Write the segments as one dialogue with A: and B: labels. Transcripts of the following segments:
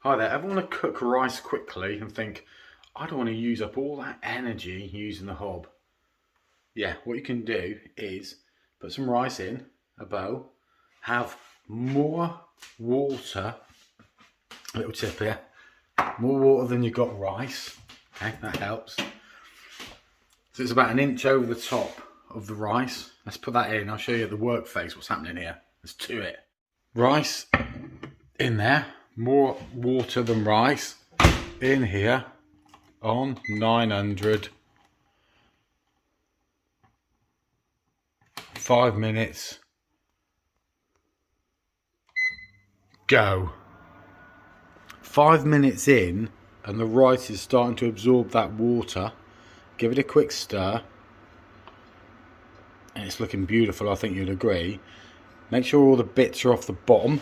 A: Hi there, ever want to cook rice quickly and think, I don't want to use up all that energy using the hob? Yeah, what you can do is put some rice in a bowl, have more water, a little tip here, more water than you've got rice, okay, that helps. So it's about 1 inch over the top of the rice. Let's put that in, I'll show you at the work phase what's happening here. Let's do it. Rice in there. More water than rice in here on 900. 5 minutes. Go. 5 minutes in and the rice is starting to absorb that water. Give it a quick stir. And it's looking beautiful, I think you'd agree. Make sure all the bits are off the bottom.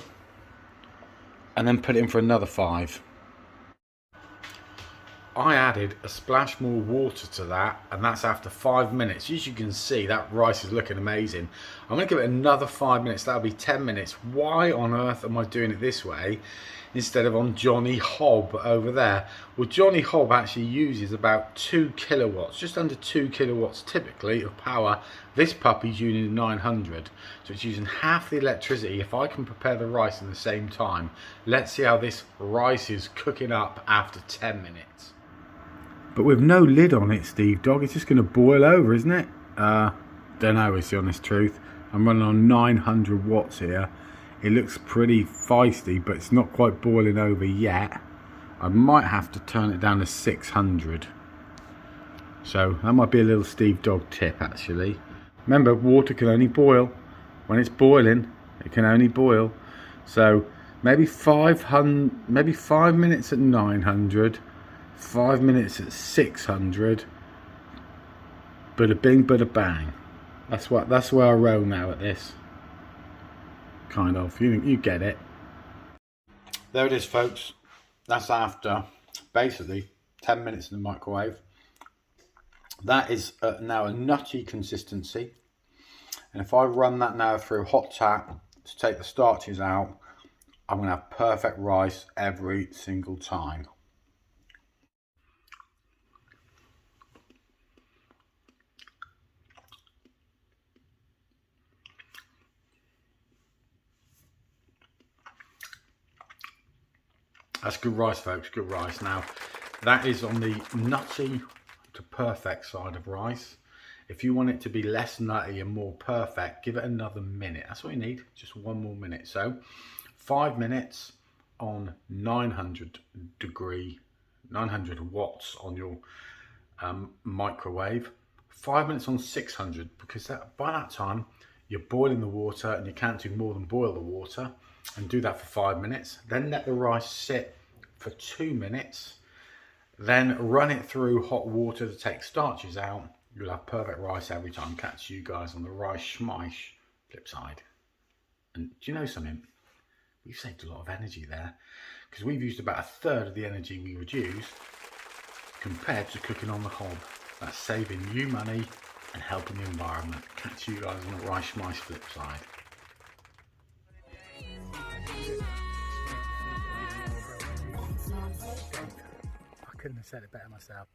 A: And then put it in for another 5. I added a splash more water to that, and that's after 5 minutes. As you can see, that rice is looking amazing. I'm going to give it another 5 minutes. That'll be 10 minutes. Why on earth am I doing it this way instead of on Johnny Hob over there? Well, Johnny Hob actually uses about 2 kilowatts, just under 2 kilowatts typically of power. This puppy's using 900, so it's using half the electricity. If I can prepare the rice in the same time, let's see how this rice is cooking up after 10 minutes. But with no lid on it, Steve Dog, it's just going to boil over, isn't it? Don't know, is the honest truth. I'm running on 900 watts here. It looks pretty feisty, but it's not quite boiling over yet. I might have to turn it down to 600. So that might be a little Steve Dog tip, actually. Remember, water can only boil. When it's boiling, it can only boil. So maybe 5 minutes at 900. 5 minutes at 600. Bada bing, bada bang. That's where I roll now at this. Kind of. You get it. There it is, folks. That's after basically 10 minutes in the microwave. That is now a nutty consistency. And if I run that now through hot tap to take the starches out, I'm going to have perfect rice every single time. That's good rice, folks, good rice. Now, that is on the nutty to perfect side of rice. If you want it to be less nutty and more perfect, give it another minute. That's what you need, just 1 more minute. So, 5 minutes on 900 watts on your microwave. 5 minutes on 600, because by that time, you're boiling the water and you can't do more than boil the water. And do that for 5 minutes. Then let the rice sit for 2 minutes. Then run it through hot water to take starches out. You'll have perfect rice every time. Catch you guys on the Rice Schmish flip side. And do you know something? We've saved a lot of energy there, because we've used about 1/3 of the energy we would use compared to cooking on the hob. That's saving you money and helping the environment. Catch you guys on the Rice Schmish flip side. I couldn't have said it better myself.